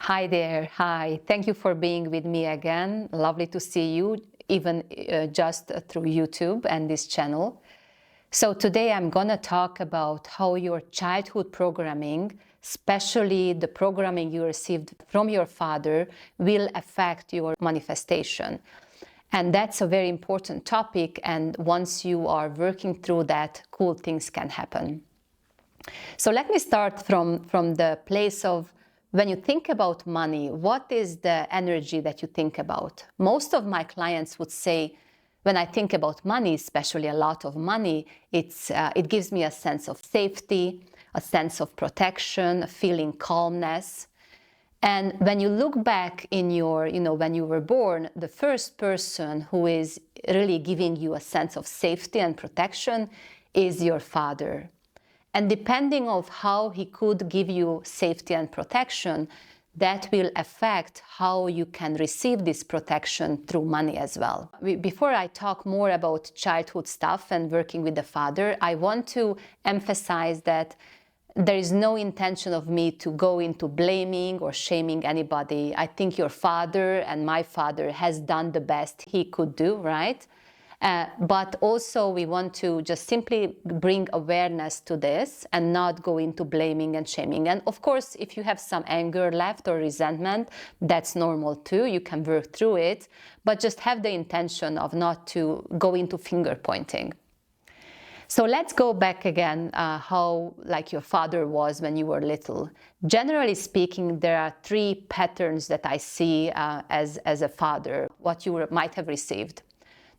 Hi there. Hi. Thank you for being with me again. Lovely to see you, even just through YouTube and this channel. So today I'm going to talk about how your childhood programming, especially the programming you received from your father, will affect your manifestation. And that's a very important topic. And once you are working through that, cool things can happen. So let me start from the place of when you think about money, what is the energy that you think about? Most of my clients would say, when I think about money, especially a lot of money, it gives me a sense of safety, a sense of protection, a feeling calmness. And when you look back in your, when you were born, the first person who is really giving you a sense of safety and protection is your father. And depending on how he could give you safety and protection, that will affect how you can receive this protection through money as well. Before I talk more about childhood stuff and working with the father, I want to emphasize that there is no intention of me to go into blaming or shaming anybody. I think your father and my father has done the best he could do, right? But also we want to just simply bring awareness to this and not go into blaming and shaming. And of course, if you have some anger left or resentment, that's normal too. You can work through it, but just have the intention of not to go into finger pointing. So let's go back again, how like your father was when you were little. Generally speaking, there are three patterns that I see as a father, what you might have received.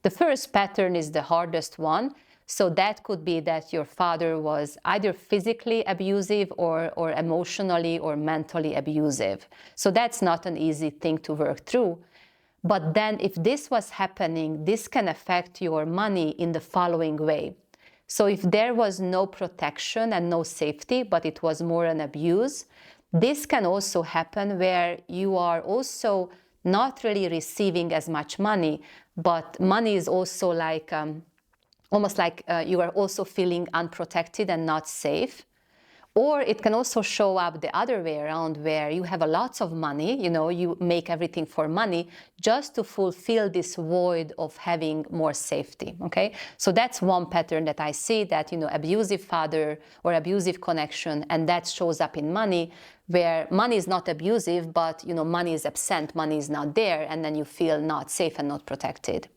The first pattern is the hardest one. So that could be that your father was either physically abusive or emotionally or mentally abusive. So that's not an easy thing to work through. But then if this was happening, this can affect your money in the following way. So if there was no protection and no safety, but it was more an abuse, this can also happen where you are also not really receiving as much money, but money is also like almost like you are also feeling unprotected and not safe. Or it can also show up the other way around, where you have a lots of money, you make everything for money just to fulfill this void of having more safety, okay? So that's one pattern that I see, that, abusive father or abusive connection, and that shows up in money, where money is not abusive, but, money is absent, money is not there, and then you feel not safe and not protected.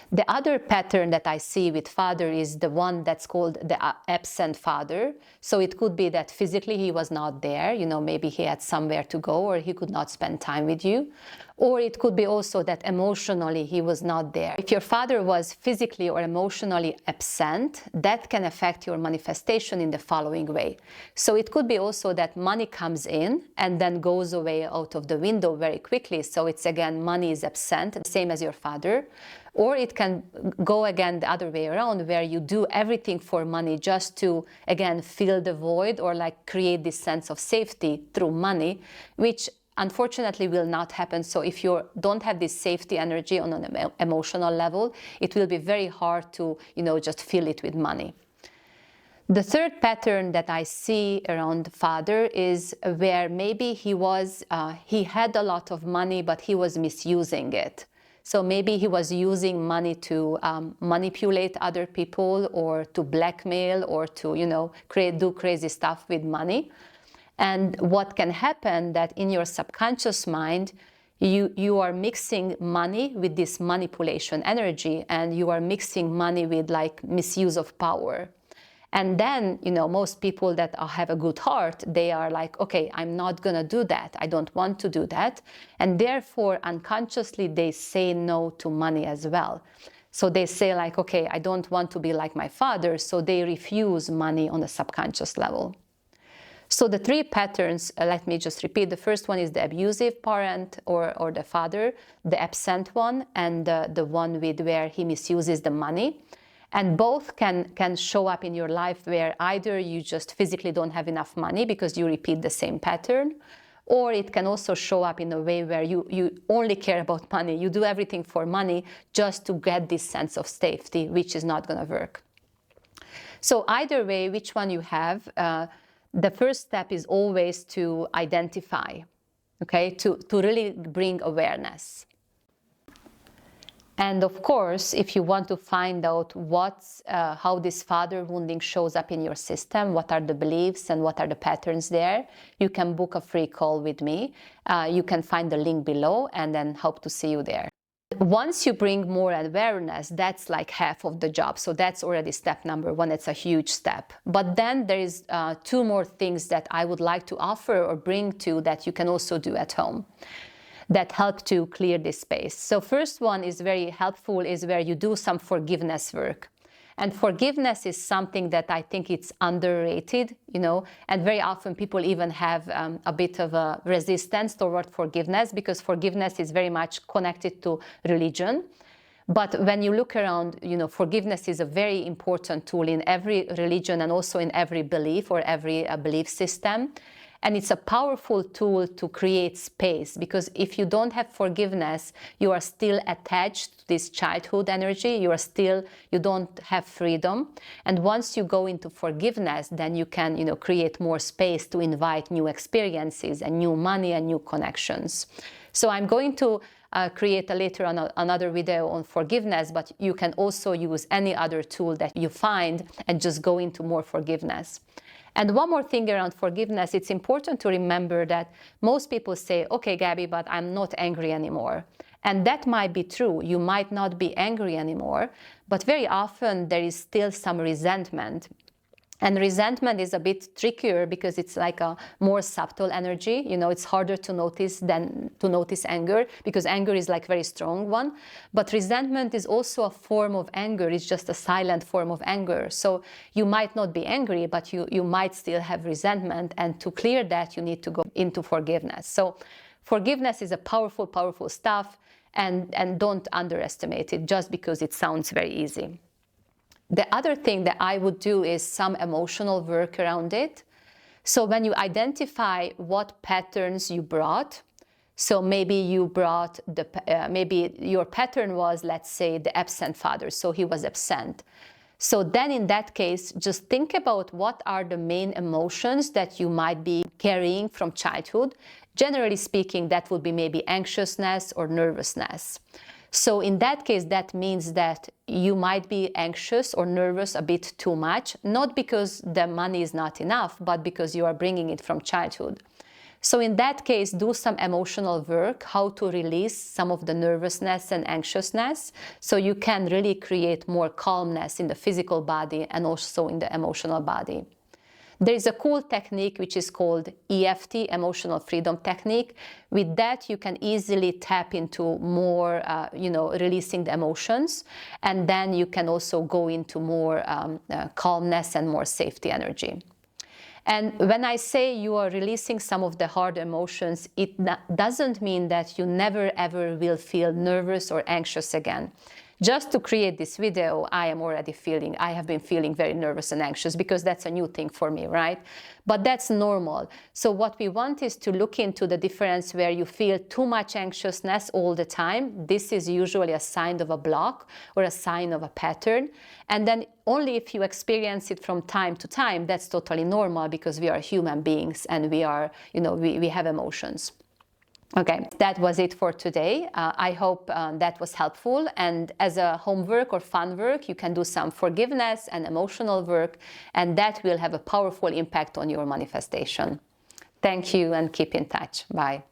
The other pattern that I see with father is the one that's called the absent father. So it could be that physically he was not there, maybe he had somewhere to go or he could not spend time with you. Or it could be also that emotionally he was not there. If your father was physically or emotionally absent, that can affect your manifestation in the following way. So it could be also that money comes in and then goes away out of the window very quickly. So it's again, money is absent, same as your father. Or it can go again the other way around, where you do everything for money just to, again, fill the void or like create this sense of safety through money, which unfortunately will not happen. So if you don't have this safety energy on an emotional level, it will be very hard to, just fill it with money. The third pattern that I see around father is where maybe he had a lot of money, but he was misusing it. So maybe he was using money to manipulate other people or to blackmail or to, do crazy stuff with money. And what can happen that in your subconscious mind, you are mixing money with this manipulation energy, and you are mixing money with like misuse of power. And then, most people that have a good heart, they are like, okay, I'm not going to do that. I don't want to do that. And therefore, unconsciously, they say no to money as well. So they say like, okay, I don't want to be like my father. So they refuse money on a subconscious level. So the three patterns, let me just repeat. The first one is the abusive parent or the father, the absent one, and the one with where he misuses the money. And both can show up in your life where either you just physically don't have enough money because you repeat the same pattern, or it can also show up in a way where you only care about money. You do everything for money just to get this sense of safety, which is not going to work. So either way, which one you have, the first step is always to identify. okay, to really bring awareness. And of course, if you want to find out how this father wounding shows up in your system, what are the beliefs and what are the patterns there, you can book a free call with me. You can find the link below, and then hope to see you there. Once you bring more awareness, that's like half of the job. So that's already step number one. It's a huge step. But then there is 2 more things that I would like to offer or bring to that you can also do at home that help to clear this space. So first one is very helpful, is where you do some forgiveness work. And forgiveness is something that I think it's underrated, you know, and very often people even have a bit of a resistance toward forgiveness, because forgiveness is very much connected to religion. But when you look around, you know, forgiveness is a very important tool in every religion and also in every belief or every belief system. And it's a powerful tool to create space, because if you don't have forgiveness, you are still attached to this childhood energy. You don't have freedom. And once you go into forgiveness, then you can, you know, create more space to invite new experiences and new money and new connections. So I'm going to create later on another video on forgiveness, but you can also use any other tool that you find and just go into more forgiveness. And one more thing around forgiveness, it's important to remember that most people say, okay, Gabby, but I'm not angry anymore. And that might be true. You might not be angry anymore, but very often there is still some resentment. And resentment is a bit trickier because it's like a more subtle energy. You know, it's harder to notice than to notice anger, because anger is like very strong one. But resentment is also a form of anger. It's just a silent form of anger. So you might not be angry, but you might still have resentment. And to clear that, you need to go into forgiveness. So forgiveness is a powerful, powerful stuff. And don't underestimate it just because it sounds very easy. The other thing that I would do is some emotional work around it. So when you identify what patterns you brought, so maybe you brought maybe your pattern was, let's say, the absent father, so he was absent. So then in that case, just think about what are the main emotions that you might be carrying from childhood. Generally speaking, that would be maybe anxiousness or nervousness. So in that case, that means that you might be anxious or nervous a bit too much, not because the money is not enough, but because you are bringing it from childhood. So in that case, do some emotional work, how to release some of the nervousness and anxiousness, so you can really create more calmness in the physical body and also in the emotional body. There is a cool technique which is called EFT, Emotional Freedom Technique. With that, you can easily tap into more, releasing the emotions. And then you can also go into more calmness and more safety energy. And when I say you are releasing some of the hard emotions, it doesn't mean that you never ever will feel nervous or anxious again. Just to create this video, I have been feeling very nervous and anxious, because that's a new thing for me, right? But that's normal. So what we want is to look into the difference where you feel too much anxiousness all the time. This is usually a sign of a block or a sign of a pattern. And then only if you experience it from time to time, that's totally normal, because we are human beings and we have emotions. Okay, that was it for today. I hope that was helpful. And as a homework or fun work, you can do some forgiveness and emotional work, and that will have a powerful impact on your manifestation. Thank you, and keep in touch. Bye.